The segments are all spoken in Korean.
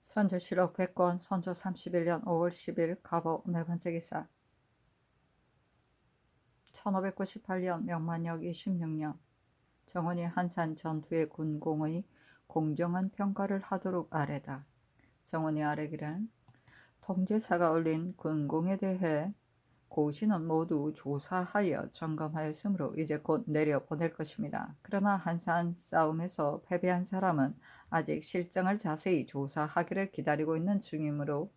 선조실록 100권 선조 31년 5월 10일 갑오 네 번째 기사 1598년 명만역 26년 정원이 한산 전투의 군공의 공정한 평가를 하도록 아래다. 정원이 아래기를 통제사가 올린 군공에 대해 고시는 모두 조사하여 점검하였으므로 이제 곧 내려보낼 것입니다. 그러나 한산 싸움에서 패배한 사람은 아직 실정을 자세히 조사하기를 기다리고 있는 중이므로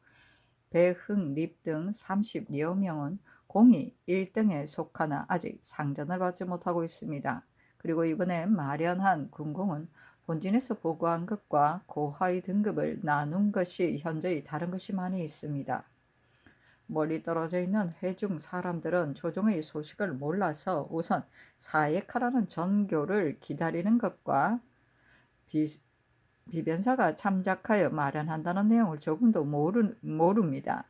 배흥, 립 등 30여 명은 공이 1등에 속하나 아직 상전을 받지 못하고 있습니다. 그리고 이번에 마련한 군공은 본진에서 보고한 것과 고하의 등급을 나눈 것이 현저히 다른 것이 많이 있습니다. 멀리 떨어져 있는 회중 사람들은 조정의 소식을 몰라서 우선 사예카라는 전교를 기다리는 것과 비변사가 참작하여 마련한다는 내용을 조금도 모릅니다.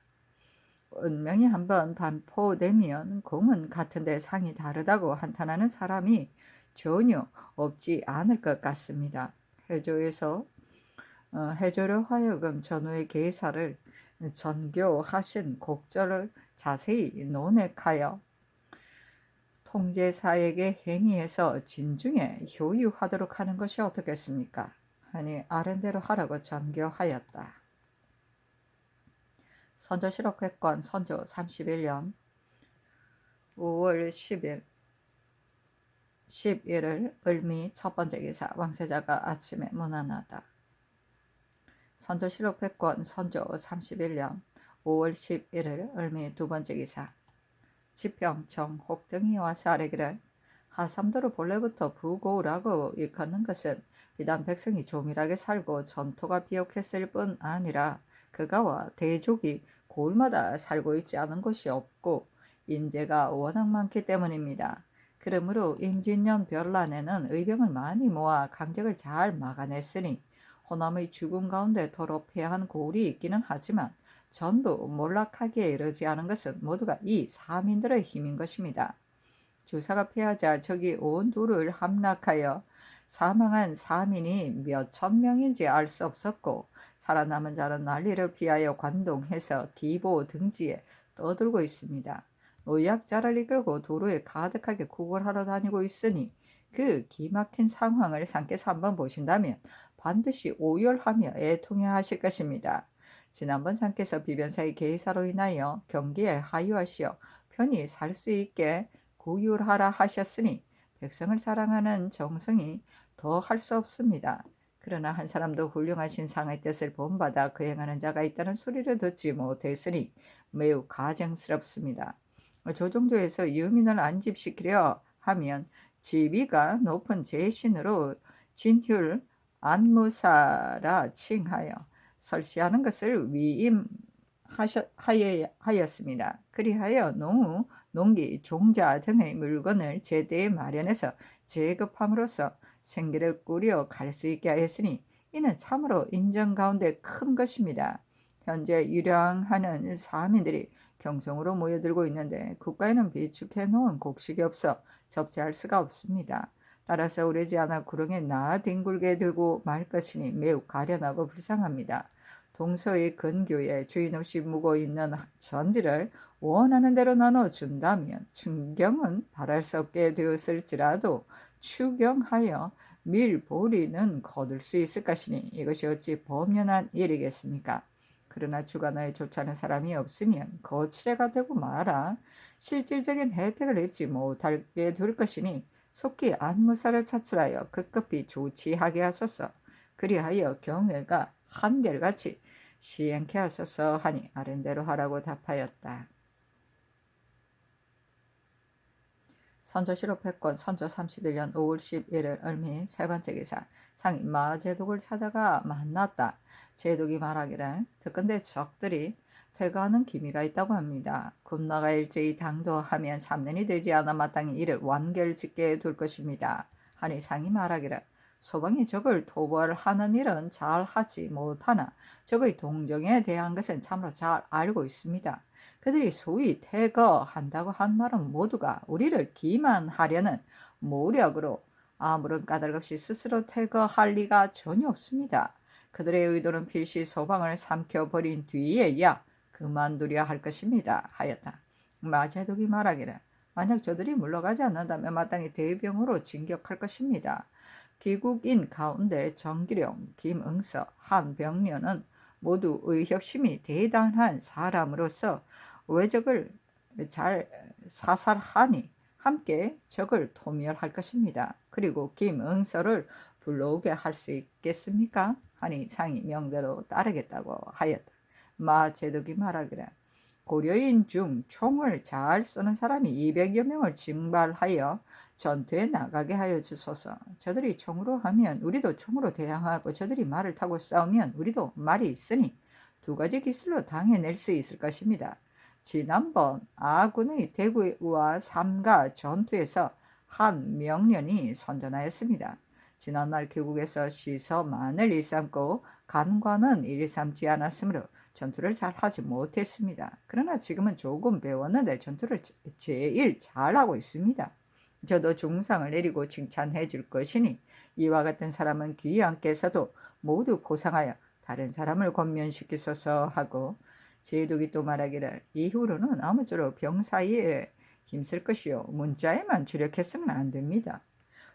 운명이 한번 반포되면 공은 같은데 상이 다르다고 한탄하는 사람이 전혀 없지 않을 것 같습니다. 해조로 하여금 전후의 계사를 전교하신 곡절을 자세히 논획하여 통제사에게 행위해서 진중에 효유하도록 하는 것이 어떻겠습니까? 하니 아랜대로 하라고 전교하였다. 선조실록 100권 선조 31년 5월 10일을 을미 첫 번째 기사 왕세자가 아침에 문안하다. 선조실록 100권 선조 31년 5월 11일 을미 두 번째 기사 지평, 정혹 등이 와서 아뢰기를 하삼도를 본래부터 부고라고 일컫는 것은 비단 백성이 조밀하게 살고 전토가 비옥했을 뿐 아니라 그가와 대족이 고을마다 살고 있지 않은 곳이 없고 인재가 워낙 많기 때문입니다. 그러므로 임진년 별난에는 의병을 많이 모아 강적을 잘 막아냈으니 호남의 죽음 가운데 도로 패한 고을이 있기는 하지만 전부 몰락하기에 이르지 않은 것은 모두가 이 사민들의 힘인 것입니다. 주사가 패하자 적이 온 도를 함락하여 사망한 사민이 몇천 명인지 알 수 없었고 살아남은 자는 난리를 피하여 관동해서 기보 등지에 떠들고 있습니다. 노약자를 이끌고 도로에 가득하게 구걸하러 다니고 있으니 그 기막힌 상황을 상께서 한번 보신다면 반드시 오열하며 애통해 하실 것입니다. 지난번 상께서 비변사의 계사로 인하여 경기에 하유하시어 편히 살 수 있게 구휼하라 하셨으니 백성을 사랑하는 정성이 더 할 수 없습니다. 그러나 한 사람도 훌륭하신 상의 뜻을 본받아 거행하는 자가 있다는 소리를 듣지 못했으니 매우 가증스럽습니다. 조정조에서 유민을 안집시키려 하면 지위가 높은 제신으로 진휼 안무사라 칭하여 설시하는 것을 위임하였습니다. 그리하여 농우, 농기, 종자 등의 물건을 제때에 마련해서 제급함으로써 생계를 꾸려 갈 수 있게 하였으니 이는 참으로 인정 가운데 큰 것입니다. 현재 유량하는 사민들이 경성으로 모여들고 있는데 국가에는 비축해 놓은 곡식이 없어 접지할 수가 없습니다. 따라서 오래지 않아 구렁에 나뒹굴게 되고 말 것이니 매우 가련하고 불쌍합니다. 동서의 근교에 주인 없이 묵어 있는 전지를 원하는 대로 나눠준다면 충경은 바랄 수 없게 되었을지라도 추경하여 밀보리는 거둘 수 있을 것이니 이것이 어찌 범연한 일이겠습니까? 그러나 주관하여 좋지 않은 사람이 없으면 거칠애가 되고 말아 실질적인 혜택을 입지 못하게 될 것이니 속히 안무사를 차출하여 급급히 조치하게 하소서. 그리하여 경외가 한결같이 시행케 하소서 하니 아랜대로 하라고 답하였다. 선조실록 100권 선조 31년 5월 11일 을미 세 번째 기사 상이 마제독을 찾아가 만났다. 제독이 말하기를 듣건대 적들이 퇴거하는 기미가 있다고 합니다. 군마가 일제히 당도하면 3년이 되지 않아 마땅히 이를 완결짓게 될 것입니다. 하니 상이 말하기를 소방이 적을 토벌하는 일은 잘 하지 못하나 적의 동정에 대한 것은 참으로 잘 알고 있습니다. 그들이 소위 퇴거한다고 한 말은 모두가 우리를 기만하려는 모략으로 아무런 까닭 없이 스스로 퇴거할 리가 전혀 없습니다. 그들의 의도는 필시 소방을 삼켜버린 뒤에야 그만두려 할 것입니다. 하였다. 마제독이 말하기를 만약 저들이 물러가지 않는다면 마땅히 대병으로 진격할 것입니다. 귀국인 가운데 정기룡, 김응서, 한병련은 모두 의협심이 대단한 사람으로서 외적을 잘 사살하니 함께 적을 토멸할 것입니다. 그리고 김응서를 불러오게 할 수 있겠습니까? 하니 상이 명대로 따르겠다고 하였다. 마제독이 말하기를 고려인 중 총을 잘 쏘는 사람이 200여 명을 징발하여 전투에 나가게 하여 주소서. 저들이 총으로 하면 우리도 총으로 대항하고 저들이 말을 타고 싸우면 우리도 말이 있으니 두 가지 기술로 당해낼 수 있을 것입니다. 지난번 아군의 대구와 삼가 전투에서 한 명련이 선전하였습니다. 지난날 귀국에서 시서만을 일삼고 간관은 일삼지 않았으므로 전투를 잘 하지 못했습니다. 그러나 지금은 조금 배웠는데 전투를 제일 잘하고 있습니다. 저도 중상을 내리고 칭찬해 줄 것이니 이와 같은 사람은 귀양께서도 모두 보상하여 다른 사람을 권면시키소서 하고 제독이 또 말하기를 이후로는 아무쪼록 병사에 힘쓸 것이요 문자에만 주력했으면 안 됩니다.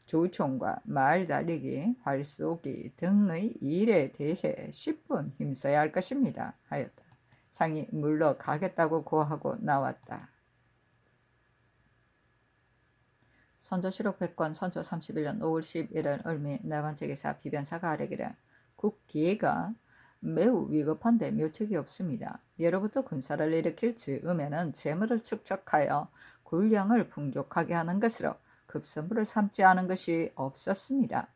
조총과 말 달리기, 활쏘기 등의 일에 대해 10분 힘써야 할 것입니다. 하였다. 상이 물러가겠다고 고하고 나왔다. 선조실록 백권 선조 31년 5월 11일 을미 네 번째 기사 비변사가 아뢰기를 국기가 매우 위급한데 묘책이 없습니다. 예로부터 군사를 일으킬 즈음에는 재물을 축적하여 군량을 풍족하게 하는 것으로 급선부를 삼지 않은 것이 없었습니다.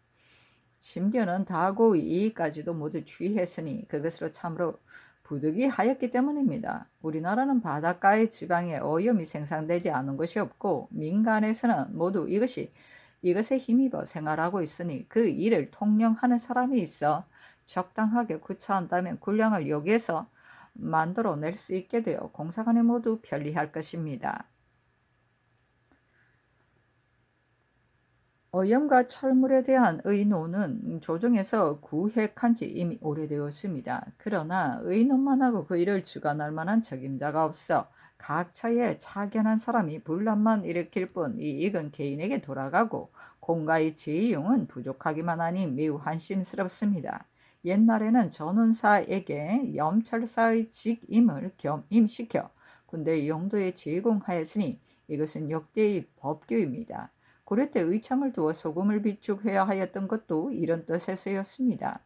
심지어는 다고의 이익까지도 모두 취했으니 그것으로 참으로 부득이하였기 때문입니다. 우리나라는 바닷가의 지방에 오염이 생산되지 않은 것이 없고 민간에서는 모두 이것에 힘입어 생활하고 있으니 그 일을 통령하는 사람이 있어 적당하게 구차한다면 군량을 여기에서 만들어낼 수 있게 되어 공사관에 모두 편리할 것입니다. 오염과 철물에 대한 의논은 조정에서 구획한 지 이미 오래되었습니다. 그러나 의논만 하고 그 일을 주관할 만한 책임자가 없어 각처에 차견한 사람이 분란만 일으킬 뿐 이익은 개인에게 돌아가고 공가의 지용은 부족하기만 하니 매우 한심스럽습니다. 옛날에는 전운사에게 염찰사의 직임을 겸임시켜 군대 용도에 제공하였으니 이것은 역대의 법규입니다. 고려 때 의창을 두어 소금을 비축해야 하였던 것도 이런 뜻에서였습니다.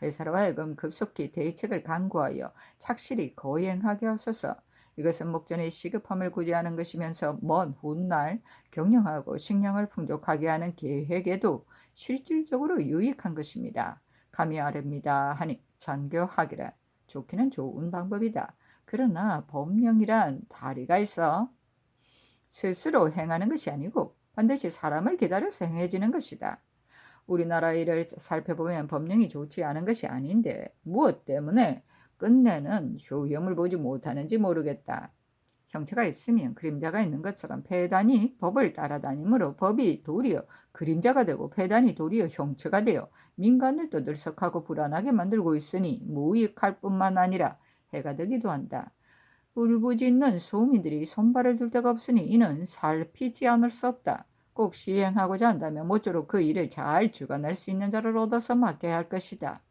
회사로 하여금 급속히 대책을 강구하여 착실히 거행하게 하소서. 이것은 목전의 시급함을 구제하는 것이면서 먼 훗날 경영하고 식량을 풍족하게 하는 계획에도 실질적으로 유익한 것입니다. 감히 아뢰입니다 하니 전교하기라. 좋기는 좋은 방법이다. 그러나 법령이란 다리가 있어 스스로 행하는 것이 아니고 반드시 사람을 기다려서 행해지는 것이다. 우리나라 일을 살펴보면 법령이 좋지 않은 것이 아닌데 무엇 때문에 끝내는 효용을 보지 못하는지 모르겠다. 형체가 있으면 그림자가 있는 것처럼 폐단이 법을 따라다니므로 법이 도리어 그림자가 되고 폐단이 도리어 형체가 되어 민간을 떠들썩하고 불안하게 만들고 있으니 무익할 뿐만 아니라 해가 되기도 한다. 울부짖는 소민들이 손발을 둘 데가 없으니 이는 살피지 않을 수 없다. 꼭 시행하고자 한다면 모쪼록 그 일을 잘 주관할 수 있는 자를 얻어서 맡겨야 할 것이다.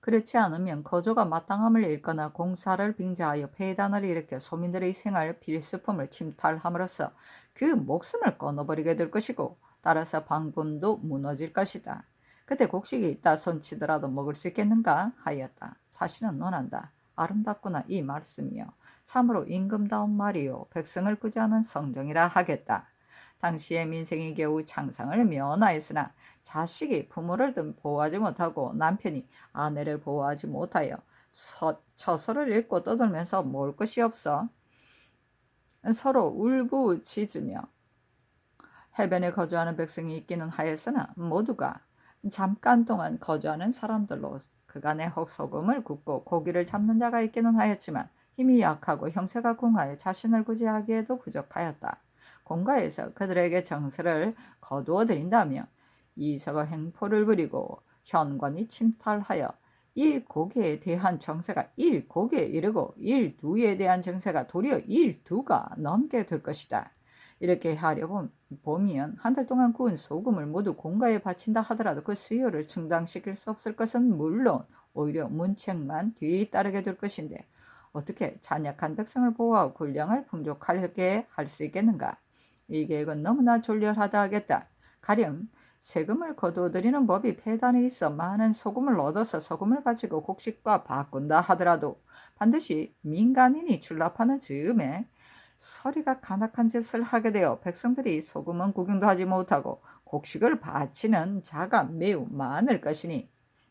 그렇지 않으면 거조가 마땅함을 잃거나 공사를 빙자하여 폐단을 일으켜 소민들의 생활 필수품을 침탈함으로써 그 목숨을 끊어버리게 될 것이고 따라서 방군도 무너질 것이다. 그때 곡식이 있다 손치더라도 먹을 수 있겠는가 하였다. 사실은 논한다. 아름답구나 이 말씀이요. 참으로 임금다운 말이요. 백성을 구제하는 성정이라 하겠다. 당시의 민생이 겨우 창상을 면하였으나 자식이 부모를 보호하지 못하고 남편이 아내를 보호하지 못하여 처소를 읽고 떠들면서 먹을 것이 없어 서로 울부짖으며 해변에 거주하는 백성이 있기는 하였으나 모두가 잠깐 동안 거주하는 사람들로 그간에 소금을 굽고 고기를 잡는 자가 있기는 하였지만 힘이 약하고 형세가 궁하여 자신을 구제하기에도 부족하였다. 공가에서 그들에게 정서를 거두어 드린다며 이서가 행포를 부리고 현관이 침탈하여 일고개에 대한 정세가 일고개에 이르고 일두에 대한 정세가 도리어 일두가 넘게 될 것이다. 이렇게 하려 보면 한 달 동안 구운 소금을 모두 공가에 바친다 하더라도 그 수요를 충당시킬 수 없을 것은 물론 오히려 문책만 뒤따르게 될 것인데 어떻게 잔약한 백성을 보호하고 군량을 풍족하게 할 수 있겠는가? 이 계획은 너무나 졸렬하다 하겠다. 가령 세금을 거둬들이는 법이 폐단에 있어 많은 소금을 얻어서 소금을 가지고 곡식과 바꾼다 하더라도 반드시 민간인이 출납하는 즈음에 서리가 간악한 짓을 하게 되어 백성들이 소금은 구경도 하지 못하고 곡식을 바치는 자가 매우 많을 것이니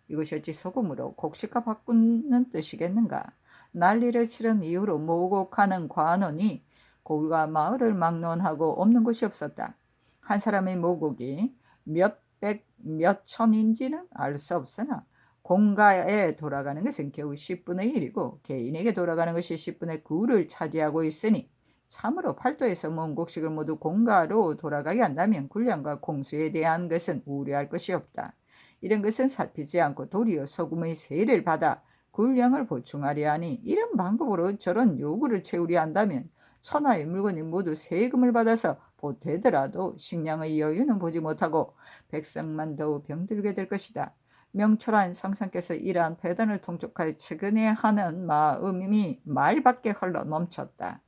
이것이 어찌 소금으로 곡식과 바꾸는 뜻이겠는가? 난리를 치른 이후로 모곡하는 관원이 고을과 마을을 막론하고 없는 곳이 없었다. 한 사람의 모곡이 몇백 몇천인지는 알 수 없으나 공가에 돌아가는 것은 겨우 10분의 1이고 개인에게 돌아가는 것이 10분의 9를 차지하고 있으니 참으로 팔도에서 모은 곡식을 모두 공가로 돌아가게 한다면 군량과 공수에 대한 것은 우려할 것이 없다. 이런 것은 살피지 않고 도리어 소금의 세를 받아 군량을 보충하려 하니 이런 방법으로 저런 요구를 채우려 한다면 천하의 물건이 모두 세금을 받아서 보태더라도 식량의 여유는 보지 못하고 백성만 더욱 병들게 될 것이다. 명철한 성상께서 이러한 배단을 통촉하여 최근에 하는 마음이 말밖에 흘러 넘쳤다.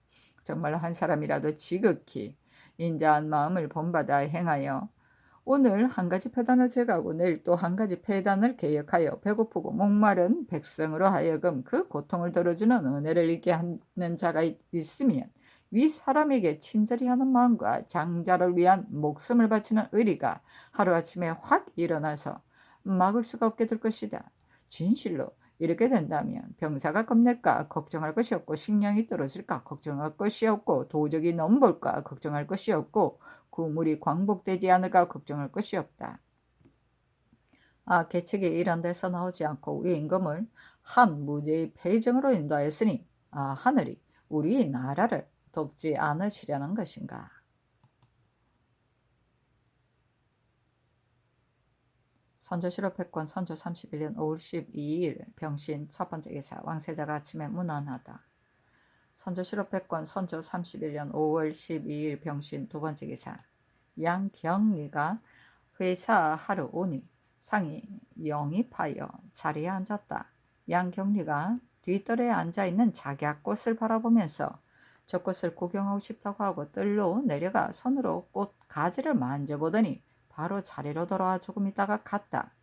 정말 한 사람이라도 지극히 인자한 마음을 본받아 행하여 오늘 한 가지 폐단을 제거하고 내일 또 한 가지 폐단을 계획하여 배고프고 목마른 백성으로 하여금 그 고통을 덜어주는 은혜를 있게 하는 자가 있으면 위 사람에게 친절히 하는 마음과 장자를 위한 목숨을 바치는 의리가 하루아침에 확 일어나서 막을 수가 없게 될 것이다. 진실로 이렇게 된다면 병사가 겁낼까 걱정할 것이 없고 식량이 떨어질까 걱정할 것이 없고 도적이 넘볼까 걱정할 것이 없고 구물이 광복되지 않을까 걱정할 것이 없다. 계책이 이런 데서 나오지 않고 우리 임금을 한 무죄의 패정으로 인도하였으니 하늘이 우리 나라를 돕지 않으시려는 것인가? 선조실록 백권 선조 31년 5월 12일 병신 첫 번째 기사 왕세자가 아침에 문안하다. 선조실록 백권 선조 31년 5월 12일 병신 두 번째 기사 양경리가 회사하러 오니 상이 영입하여 자리에 앉았다. 양경리가 뒷뜰에 앉아있는 작약꽃을 바라보면서 저 꽃을 구경하고 싶다고 하고 뜰로 내려가 손으로 꽃 가지를 만져보더니 바로 자리로 돌아와 조금 있다가 갔다.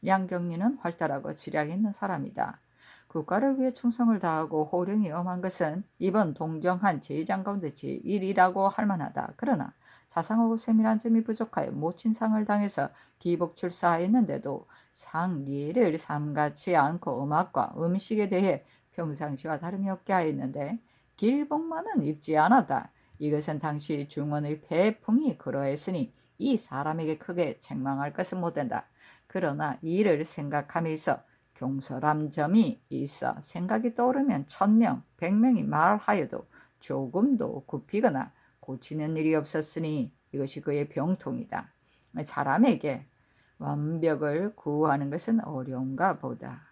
양경리는 활달하고 지략 있는 사람이다. 국가를 위해 충성을 다하고 호령이 엄한 것은 이번 동정한 제2장 가운데 제1이라고 할 만하다. 그러나 자상하고 세밀한 점이 부족하여 모친상을 당해서 기복출사했는데도 상리를 삼가치 않고 음악과 음식에 대해 평상시와 다름이 없게 하였는데 길복만은 입지 않았다. 이것은 당시 중원의 배풍이 그러했으니 이 사람에게 크게 책망할 것은 못된다. 그러나 이를 생각하면서 경솔한 점이 있어 생각이 떠오르면 1000명, 100명이 말하여도 조금도 굽히거나 고치는 일이 없었으니 이것이 그의 병통이다. 사람에게 완벽을 구하는 것은 어려운가 보다.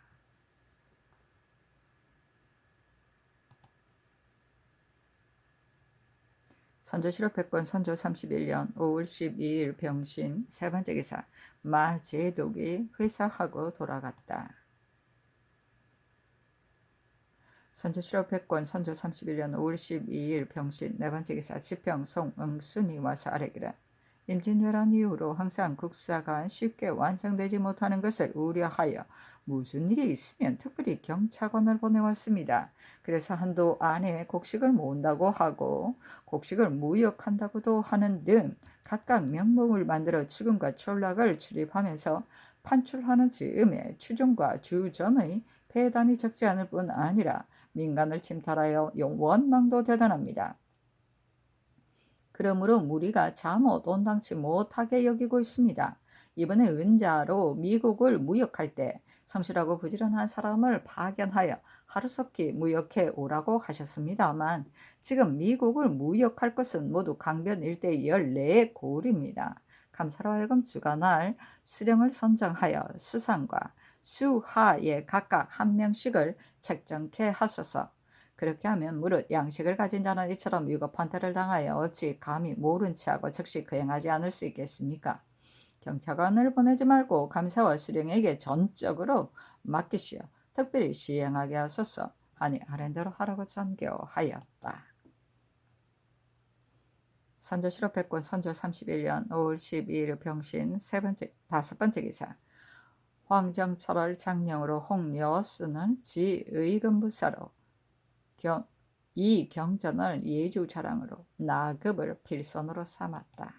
선조실록 백권 선조 31년 5월 12일 병신 세 번째 기사 마제독이 회사하고 돌아갔다. 선조실록 백권 선조 31년 5월 12일 병신 네 번째 기사 지평 송응순이 와서 아뢰기를 임진왜란 이후로 항상 국사가 쉽게 완성되지 못하는 것을 우려하여 무슨 일이 있으면 특별히 경차관을 보내왔습니다. 그래서 한도 안에 곡식을 모은다고 하고 곡식을 무역한다고도 하는 등 각각 명목을 만들어 추금과 촌락을 출입하면서 판출하는 즈음에 추종과 주전의 폐단이 적지 않을 뿐 아니라 민간을 침탈하여 원망도 대단합니다. 그러므로 무리가 잠옷 온당치 못하게 여기고 있습니다. 이번에 은자로 미국을 무역할 때 성실하고 부지런한 사람을 파견하여 하루속히 무역해 오라고 하셨습니다만 지금 미국을 무역할 것은 모두 강변 일대 14고을입니다. 감사로 하여금 주관할 수령을 선정하여 수상과 수하에 각각 한 명씩을 책정케 하소서. 그렇게 하면 무릇 양식을 가진 자는 이처럼 위급한 때를 당하여 어찌 감히 모른 체하고 즉시 거행하지 않을 수 있겠습니까? 경찰관을 보내지 말고 감사와 수령에게 전적으로 맡기시어 특별히 시행하게 하소서 하니 아랜대로 하라고 전교하였다. 선조 실업백권 선조 31년 5월 12일 병신 다섯 번째 기사. 황정철을 장령으로 홍여수는 지의금부사로 이경전을 예주자랑으로 나급을 필선으로 삼았다.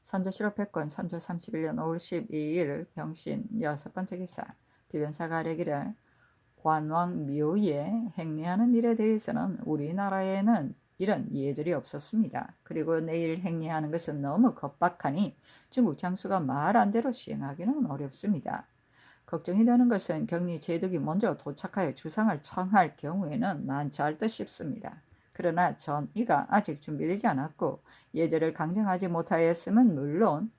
선조 실업백권 선조 31년 5월 12일 병신 여섯 번째 기사. 비변사가 아뢰기를 관왕 묘에 행례하는 일에 대해서는 우리나라에는 이런 예절이 없었습니다. 그리고 내일 행례하는 것은 너무 겁박하니 중국 장수가 말한 대로 시행하기는 어렵습니다. 걱정이 되는 것은 격리 제독이 먼저 도착하여 주상을 청할 경우에는 난처할 듯 싶습니다. 그러나 전이가 아직 준비되지 않았고 예절을 강정하지 못하였음은 물론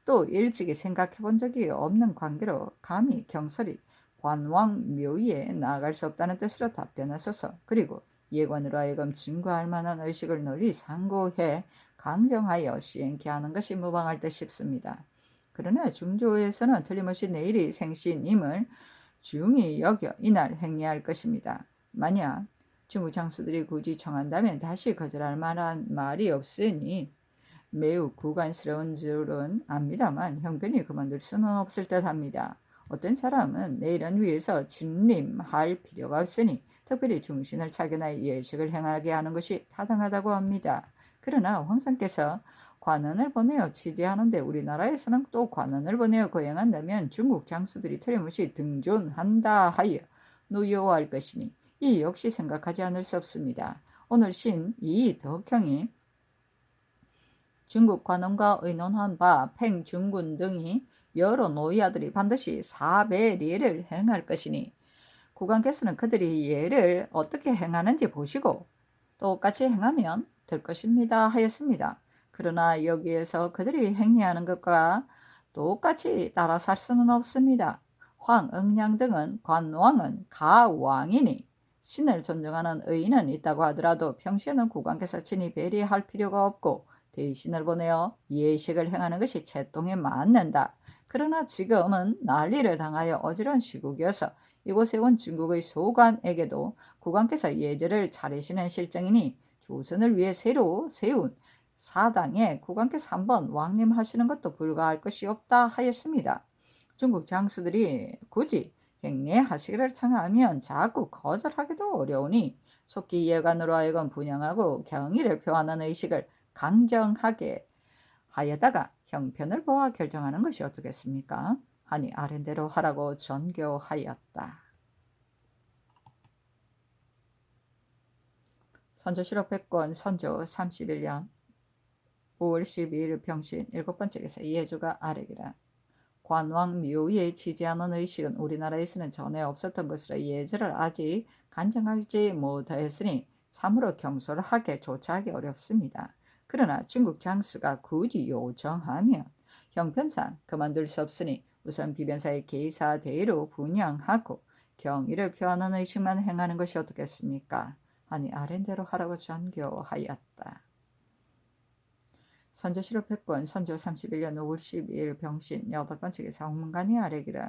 또 일찍이 생각해 본 적이 없는 관계로 감히 경설이 관왕 묘위에 나아갈 수 없다는 뜻으로 답변하소서. 그리고 예관으로 하여금 증거할 만한 의식을 널리 상고해 강정하여 시행케 하는 것이 무방할 듯 싶습니다. 그러나 중조에서는 틀림없이 내일이 생신임을 중히 여겨 이날 행례할 것입니다. 만약 중국 장수들이 굳이 청한다면 다시 거절할 만한 말이 없으니 매우 구간스러운 줄은 압니다만 형편이 그만둘 수는 없을 듯합니다. 어떤 사람은 내일은 위에서 진림할 필요가 없으니 특별히 중신을 차견하여 예식을 행하게 하는 것이 타당하다고 합니다. 그러나 황상께서 관원을 보내어 취재하는데 우리나라에서는 또 관원을 보내어 거행한다면 중국 장수들이 틀림없이 등존한다 하여 노여워할 것이니 이 역시 생각하지 않을 수 없습니다. 오늘 신 이덕형이 중국 관원과 의논한 바 팽중군 등이 여러 노이아들이 반드시 사배례를 행할 것이니 국왕께서는 그들이 예를 어떻게 행하는지 보시고 똑같이 행하면 될 것입니다 하였습니다. 그러나 여기에서 그들이 행례하는 것과 똑같이 따라 살 수는 없습니다. 황응량 등은 관왕은 가왕이니 신을 존중하는 의인은 있다고 하더라도 평시에는 국왕께서 친히 배리할 필요가 없고 대신을 보내어 예식을 행하는 것이 채통에 맞는다. 그러나 지금은 난리를 당하여 어지러운 시국이어서 이곳에 온 중국의 소관에게도 국왕께서 예절을 차리시는 실정이니 조선을 위해 새로 세운 사당에 국왕께서 한번 왕림하시는 것도 불가할 것이 없다 하였습니다. 중국 장수들이 굳이 행례하시기를 청하면 자꾸 거절하기도 어려우니 속히 예관으로 하여금 분양하고 경의를 표하는 의식을 강정하게 하여다가 형편을 보아 결정하는 것이 어떻겠습니까? 하니 아랜대로 하라고 전교하였다. 선조 실업백권 선조 31년 5월 12일 병신 일곱 번째 기사. 예주가 아뢰기라. 관왕 묘에 취재하는 의식은 우리나라에서는 전에 없었던 것으로 예절을 아직 간정하지 못하였으니 참으로 경솔하게 조차하기 어렵습니다. 그러나 중국 장수가 굳이 요청하면 형편상 그만둘 수 없으니 우선 비변사의 계사대로 분양하고 경의를 표하는 의식만 행하는 것이 어떻겠습니까? 하니 아랜대로 하라고 전교하였다. 선조 실업백권 선조 31년 5월 12일 병신 여덟 번째 기사. 홍문관이 아뢰기를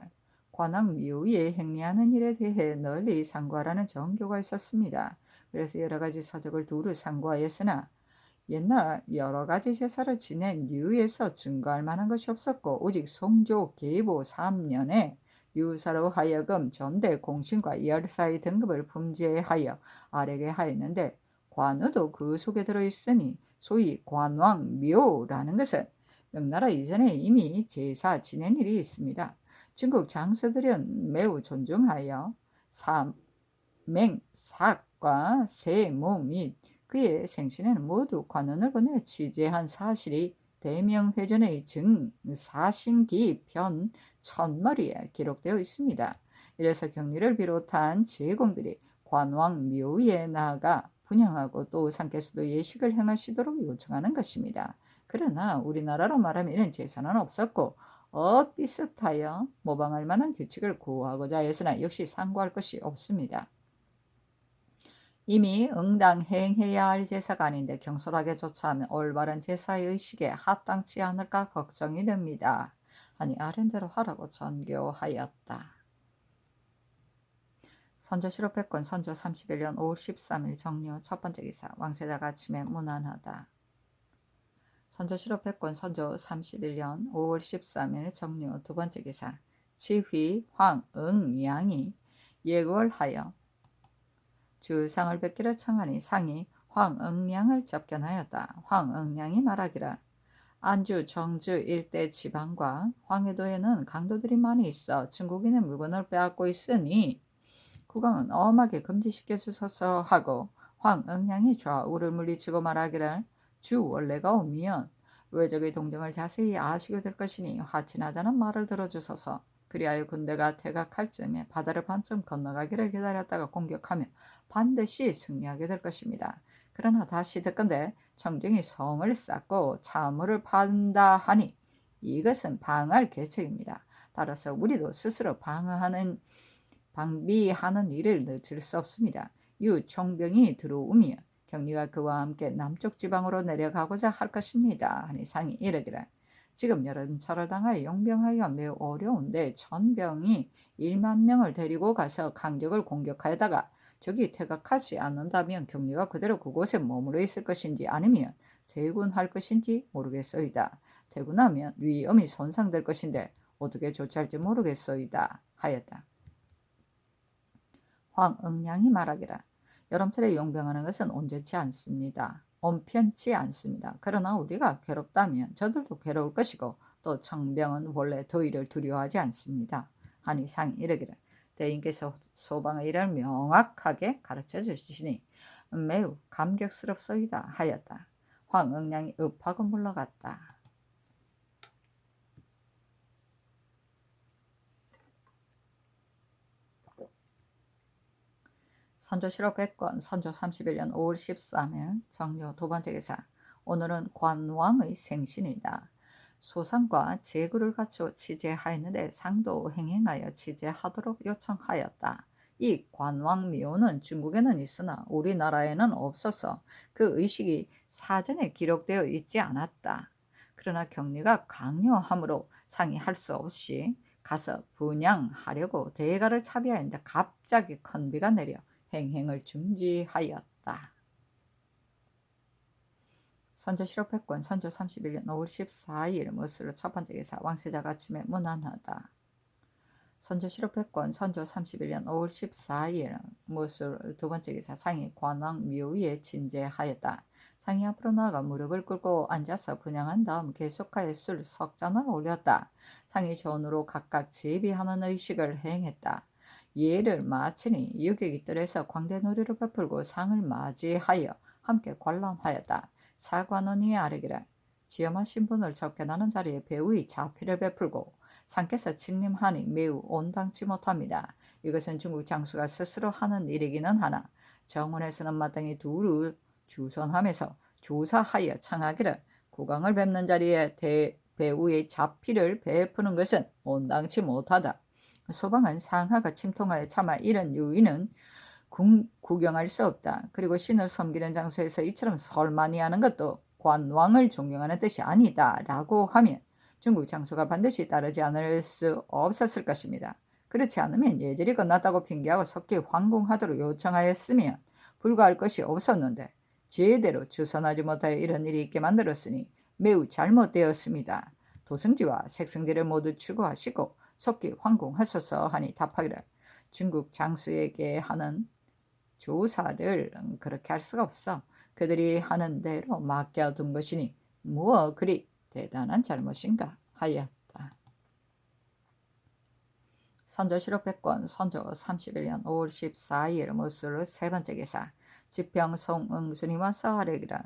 관왕 묘위에 행례하는 일에 대해 널리 상고하라는 정교가 있었습니다. 그래서 여러 가지 서적을 두루 상고하였으나 옛날 여러 가지 제사를 지낸 류에서 증거할 만한 것이 없었고 오직 송조 계보 3년에 유사로 하여금 전대 공신과 열사의 등급을 품제하여 아뢰게 하였는데 관우도 그 속에 들어있으니 소위 관왕묘라는 것은 명나라 이전에 이미 제사 지낸 일이 있습니다. 중국 장수들은 매우 존중하여 맹삭과 세모 및 그의 생신에는 모두 관원을 보내 취재한 사실이 대명회전의 증사신기 편 1000머리에 기록되어 있습니다. 이래서 경리를 비롯한 제공들이 관왕 묘에 나아가 분양하고 또 상께서도 예식을 행하시도록 요청하는 것입니다. 그러나 우리나라로 말하면 이런 제사는 없었고 비슷하여 모방할 만한 규칙을 구하고자 했으나 역시 상고할 것이 없습니다. 이미 응당 행해야 할 제사가 아닌데 경솔하게 조차하면 올바른 제사의 의식에 합당치 않을까 걱정이 됩니다. 하니 아랜대로 하라고 전교하였다. 선조 실업했건 선조 31년 5월 13일 정료 첫 번째 기사 왕세자가 아침에 문안하다. 선조 실업했건 선조 31년 5월 13일 정료 두 번째 기사 지휘 황응양이 예걸하여 주상을 뵙기를 청하니 상이 황응량을 접견하였다. 황응량이 말하기를 안주, 정주 일대 지방과 황해도에는 강도들이 많이 있어 중국인의 물건을 빼앗고 있으니 국왕은 엄하게 금지시켜 주소서 하고 황응량이 좌우를 물리치고 말하기를 주 원래가 오면 외적의 동정을 자세히 아시게 될 것이니 화친하자는 말을 들어주소서. 그리하여 군대가 퇴각할 즈음에 바다를 반쯤 건너가기를 기다렸다가 공격하며 반드시 승리하게 될 것입니다. 그러나 다시 듣건대 청정이 성을 쌓고 차물을 판다 하니 이것은 방할 계책입니다. 따라서 우리도 스스로 방비하는 일을 늦출 수 없습니다. 유총병이 들어오면 경리가 그와 함께 남쪽 지방으로 내려가고자 할 것입니다. 하니 상이 이르기를 지금 여름철을 당하여 용병하기가 매우 어려운데 전병이 1만 명을 데리고 가서 강적을 공격하여다가 적이 퇴각하지 않는다면 경리가 그대로 그곳에 머물러 있을 것인지 아니면 퇴군할 것인지 모르겠소이다. 퇴군하면 위엄이 손상될 것인데 어떻게 조치할지 모르겠소이다 하였다. 황응량이 말하기라 여름철에 용병하는 것은 온전치 않습니다. 온편치 않습니다. 그러나 우리가 괴롭다면 저들도 괴로울 것이고 또 청병은 원래 더위를 두려워하지 않습니다. 하니 상이 이르기를 대인께서 소방의 일을 명확하게 가르쳐 주시니 매우 감격스럽소이다 하였다. 황응량이 읍하고 물러갔다. 선조 실업했건 선조 31년 5월 13일 정료 두 번째 기사 오늘은 관왕의 생신이다. 소상과 제구를 갖추어 취재하였는데 상도 행행하여 취재하도록 요청하였다. 이 관왕묘는 중국에는 있으나 우리나라에는 없어서 그 의식이 사전에 기록되어 있지 않았다. 그러나 경리가 강요함으로 상이 할 수 없이 가서 분양하려고 대가를 차비하였는데 갑자기 큰 비가 내려 행행을 중지하였다. 선조 실업했건 선조 31년 5월 14일 무술로 첫 번째 기사 왕세자가 아침에 문안하다. 선조 실업했건 선조 31년 5월 14일 무술 두 번째 기사 상이 관왕 묘위에 진제하였다. 상이 앞으로 나아가 무릎을 꿇고 앉아서 분양한 다음 계속하여 술 석잔을 올렸다. 상이 전으로 각각 제비하는 의식을 행했다. 예를 마치니 유격이 뜰에서 광대놀이를 베풀고 상을 맞이하여 함께 관람하였다. 사관원이 아뢰기를 지엄한 신분을 접견하는 자리에 배우의 자피를 베풀고 상께서 침림하니 매우 온당치 못합니다. 이것은 중국 장수가 스스로 하는 일이기는 하나 정원에서는 마땅히 두루 주선하면서 조사하여 청하기를 국왕을 뵙는 자리에 배우의 자피를 베푸는 것은 온당치 못하다. 소방은 상하가 침통하여 차마 이런 유의는 구경할 수 없다. 그리고 신을 섬기는 장소에서 이처럼 설만이 하는 것도 관왕을 존경하는 뜻이 아니다 라고 하면 중국 장수가 반드시 따르지 않을 수 없었을 것입니다. 그렇지 않으면 예절이 끝났다고 핑계하고 속히 황궁하도록 요청하였으면 불가할 것이 없었는데 제대로 주선하지 못하여 이런 일이 있게 만들었으니 매우 잘못되었습니다. 도승지와 색승지를 모두 추구하시고 속히 황궁하소서 하니 답하기를 중국 장수에게 하는 조사를 그렇게 할 수가 없어. 그들이 하는 대로 맡겨둔 것이니 뭐 그리 대단한 잘못인가 하였다. 선조 실업했건 선조 31년 5월 14일 무술 세 번째 기사 지평 송응수님과 사하래기를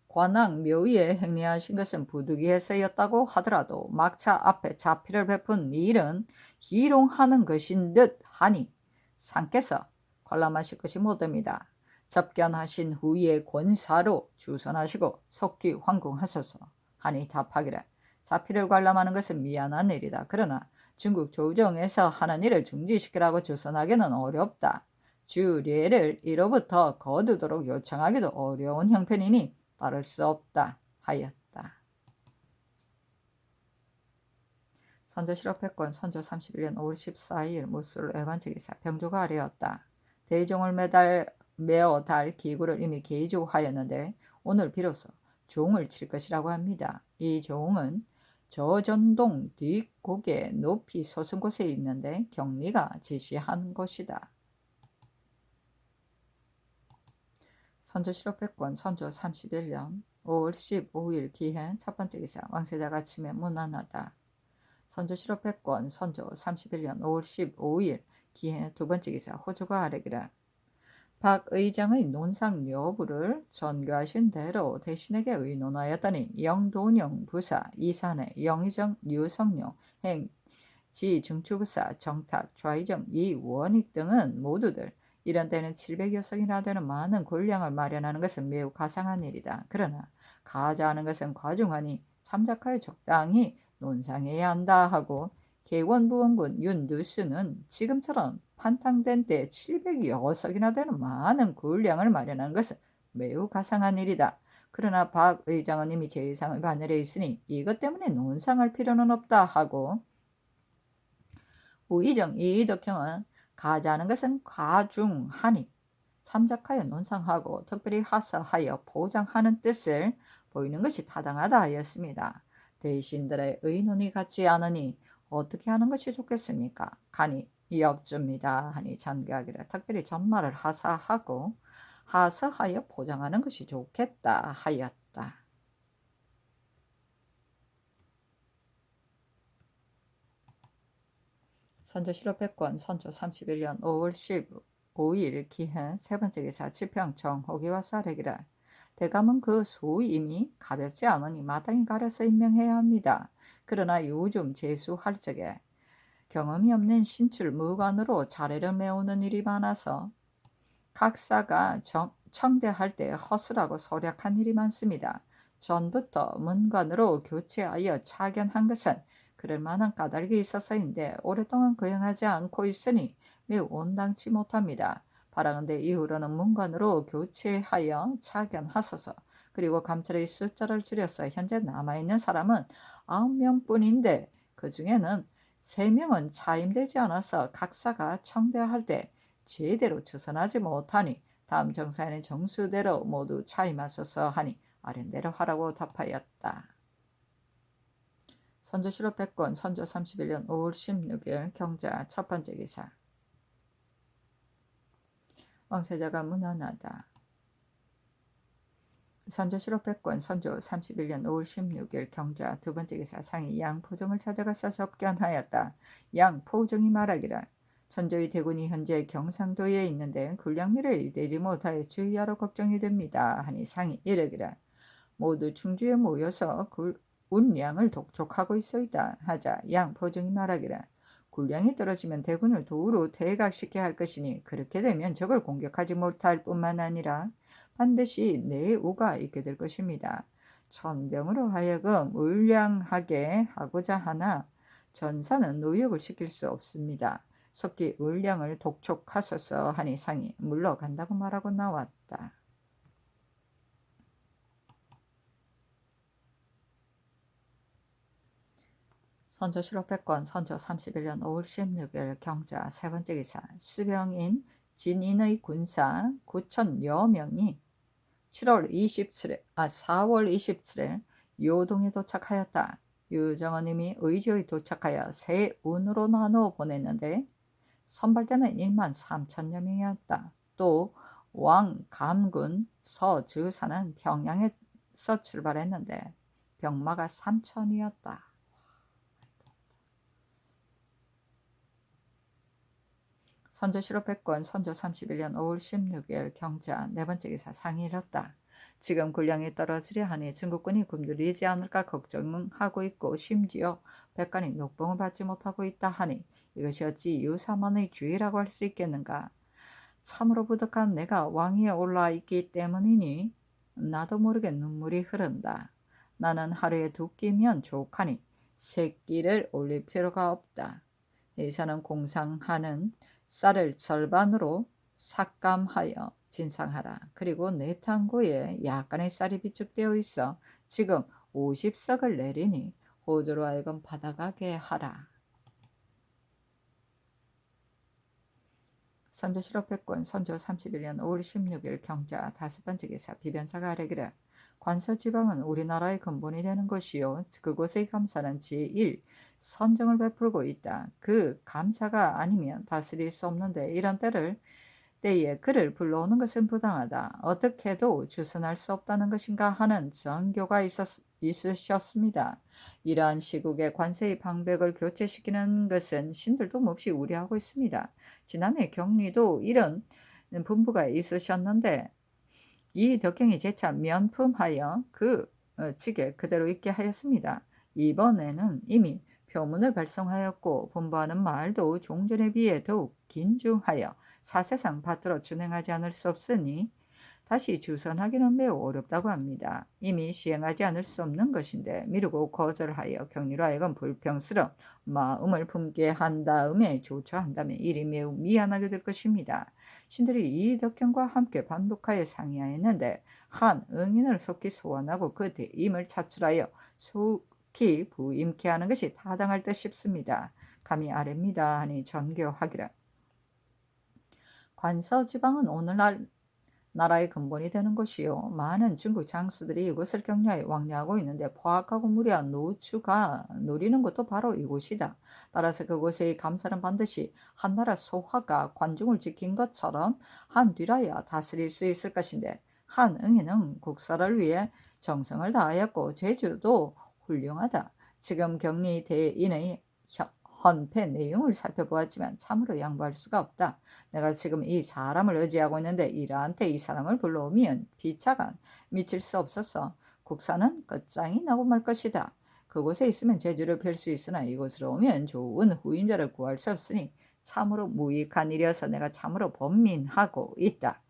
관왕 묘위에 행리하신 것은 부득이해서였다고 하더라도 막차 앞에 자피를 베푼 일은 희롱하는 것인 듯 하니 상께서 관람하실 것이 못됩니다. 접견하신 후에 권사로 주선하시고 속기 황궁하소서 하니 답하기를 자피를 관람하는 것은 미안한 일이다. 그러나 중국 조정에서 하는 일을 중지시키라고 주선하기는 어렵다. 주례를 이로부터 거두도록 요청하기도 어려운 형편이니 따를 수 없다 하였다. 선조 실업했건 선조 31년 5월 14일 무술 애반제기사 병조가 아래였다. 대종을 메어 달 기구를 이미 개조하였는데 오늘 비로소 종을 칠 것이라고 합니다. 이 종은 저전동 뒷곡의 높이 솟은 곳에 있는데 경리가 지시한 것이다. 선조 실업했건 선조 31년 5월 15일 기해 첫 번째 기사 왕세자가 아침에 문안하다. 선조 실업했건 선조 31년 5월 15일 기해 두 번째 기사 호주가 아래기라. 박 의장의 논상 여부를 전교하신 대로 대신에게 의논하였더니 영돈영 부사 이산해 영의정 유성룡 행지 중추부사 정탁 좌의정 이원익 등은 모두들 이런 때는 700여 석이나 되는 많은 군량을 마련하는 것은 매우 가상한 일이다. 그러나 가자하는 것은 과중하니 참작하여 적당히 논상해야 한다 하고 개원부원군 윤누수는 지금처럼 판탕된 때 700여 석이나 되는 많은 군량을 마련하는 것은 매우 가상한 일이다. 그러나 박 의장은 이미 제2상의 바늘에 있으니 이것 때문에 논상할 필요는 없다 하고 우의정 이덕형은 가자하는 것은 과중하니 참작하여 논상하고 특별히 하사하여 보장하는 뜻을 보이는 것이 타당하다 하였습니다. 대신들의 의논이 같지 않으니 어떻게 하는 것이 좋겠습니까? 간이 이업줍니다 하니 전교하기를 특별히 전말을 하사하고 하사하여 보장하는 것이 좋겠다 하였다. 선조 실업했건 선조 31년 5월 15일 기해 세 번째 기사 지평 정호기와 사례기라. 대감은 그 소임이 가볍지 않으니 마땅히 가려서 임명해야 합니다. 그러나 요즘 제수할 적에 경험이 없는 신출 무관으로 자례를 메우는 일이 많아서 각사가 청대할 때 허술하고 소략한 일이 많습니다. 전부터 문관으로 교체하여 차견한 것은 그럴 만한 까닭이 있어서인데 오랫동안 거행하지 않고 있으니 매우 온당치 못합니다. 바라건대 이후로는 문관으로 교체하여 차견하소서. 그리고 감찰의 숫자를 줄여서 현재 남아있는 사람은 9명뿐인데 그 중에는 3명은 차임되지 않아서 각사가 청대할 때 제대로 추선하지 못하니 다음 정사에는 정수대로 모두 차임하소서 하니 아랜대로 하라고 답하였다. 선조 실업했건 선조 31년 5월 16일 경자 첫 번째 기사 왕세자가 문안하다. 선조 실업했건 선조 31년 5월 16일 경자 두 번째 기사 상이 양포종을 찾아가서 접견하였다. 양포종이 말하기를 천조의 대군이 현재 경상도에 있는데 군량미를 이대지 못하여 주의하러 걱정이 됩니다 하니 상이 이르기를 모두 충주에 모여서 운량을 독촉하고 있어이다 하자 양포종이 말하기를 군량이 떨어지면 대군을 도로 퇴각시켜야 할 것이니 그렇게 되면 적을 공격하지 못할 뿐만 아니라 반드시 내우가 있게 될 것입니다. 천병으로 하여금 울량하게 하고자 하나 전사는 노역을 시킬 수 없습니다. 속기 울량을 독촉하소서 하니 상이 물러간다고 말하고 나왔다. 선조 실업했건 선조 31년 5월 16일 경자 세 번째 기사 수병인 진인의 군사 9천여 명이 4월 27일 요동에 도착하였다. 유정원님이 의주에 도착하여 세 운으로 나누어 보냈는데 선발대는 1만 3천여 명이었다. 또 왕감군 서주사는 평양에서 출발했는데 병마가 3천이었다. 선조 실업했건 선조 31년 5월 16일 경자 네 번째 기사 상이 이렇다. 지금 군량이 떨어지려 하니 중국군이 굶주리지 않을까 걱정하고 있고 심지어 백관이 녹봉을 받지 못하고 있다 하니 이것이 어찌 유사만의 주의라고 할 수 있겠는가. 참으로 부득한 내가 왕위에 올라 있기 때문이니 나도 모르게 눈물이 흐른다. 나는 하루에 2끼면 족하니 3끼를 올릴 필요가 없다. 이사는 공상하는 쌀을 절반으로 삭감하여 진상하라. 그리고 내 탕구에 약간의 쌀이 비축되어 있어 지금 50석을 내리니 호주로 하여금 받아가게 하라. 선조 실업백권 선조 31년 5월 16일 경자 5번째 기사 비변사가 아래기를 관서지방은 우리나라의 근본이 되는 것이요 그곳의 감사는 제1 선정을 베풀고 있다. 그 감사가 아니면 다스릴 수 없는데 이런 때에 그를 불러오는 것은 부당하다. 어떻게 해도 주선할 수 없다는 것인가 하는 전교가 있으셨습니다. 이러한 시국에 관세의 방백을 교체시키는 것은 신들도 몹시 우려하고 있습니다. 지난해 경리도 이런 분부가 있으셨는데 이 덕경이 재차 면품하여 그 직에 그대로 있게 하였습니다. 이번에는 이미 표문을 발송하였고 분부하는 말도 종전에 비해 더욱 긴중하여 사세상 받들어 준행하지 않을 수 없으니 다시 주선하기는 매우 어렵다고 합니다. 이미 시행하지 않을 수 없는 것인데 미루고 거절하여 경리로 하여금 불평스러운 마음을 품게 한 다음에 조처한다면 일이 매우 미안하게 될 것입니다. 신들이 이 덕경과 함께 반복하여 상의하였는데 한 응인을 속히 소환하고 그 대임을 차출하여 속히 부임케 하는 것이 타당할 듯 싶습니다. 감히 아래입니다 하니 전교하기를 관서지방은 오늘날 나라의 근본이 되는 곳이요. 많은 중국 장수들이 이곳을 격려해 왕래하고 있는데 포악하고 무리한 노추가 노리는 것도 바로 이곳이다. 따라서 그곳의 감사는 반드시 한나라 소화가 관중을 지킨 것처럼 한뒤라야 다스릴 수 있을 것인데 한응이는 국사를 위해 정성을 다하였고 제주도 훌륭하다. 지금 격리 대인의 헌패 내용을 살펴보았지만 참으로 양보할 수가 없다. 내가 지금 이 사람을 의지하고 있는데 이러한 때 이 사람을 불러오면 비차가 미칠 수 없어서 국사는 끝장이 나고 말 것이다. 그곳에 있으면 제주를 펼 수 있으나 이곳으로 오면 좋은 후임자를 구할 수 없으니 참으로 무익한 일이어서 내가 참으로 번민하고 있다.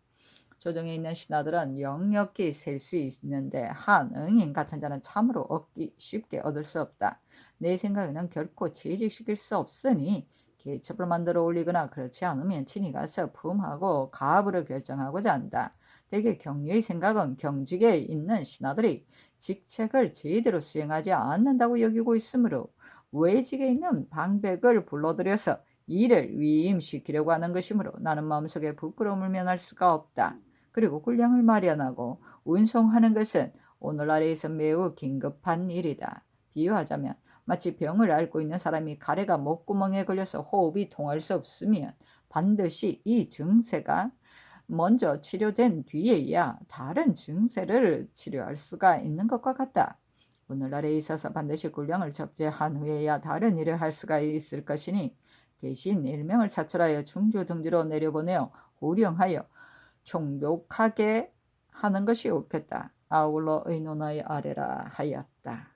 조정에 있는 신하들은 역력히 셀 수 있는데 한응인 같은 자는 참으로 쉽게 얻을 수 없다. 내 생각에는 결코 취직시킬 수 없으니 계첩을 만들어 올리거나 그렇지 않으면 친히 가서 품하고 가부를 결정하고자 한다. 대개 경리의 생각은 경직에 있는 신하들이 직책을 제대로 수행하지 않는다고 여기고 있으므로 외직에 있는 방백을 불러들여서 이를 위임시키려고 하는 것이므로 나는 마음속에 부끄러움을 면할 수가 없다. 그리고 군량을 마련하고 운송하는 것은 오늘날에 있어 매우 긴급한 일이다. 비유하자면 마치 병을 앓고 있는 사람이 가래가 목구멍에 걸려서 호흡이 통할 수 없으면 반드시 이 증세가 먼저 치료된 뒤에야 다른 증세를 치료할 수가 있는 것과 같다. 오늘날에 있어서 반드시 군량을 접제한 후에야 다른 일을 할 수가 있을 것이니 대신 일명을 차출하여 중주 등지로 내려보내어 호령하여 총독하게 하는 것이 옳겠다. 아울러 의논하여 아래라 하였다.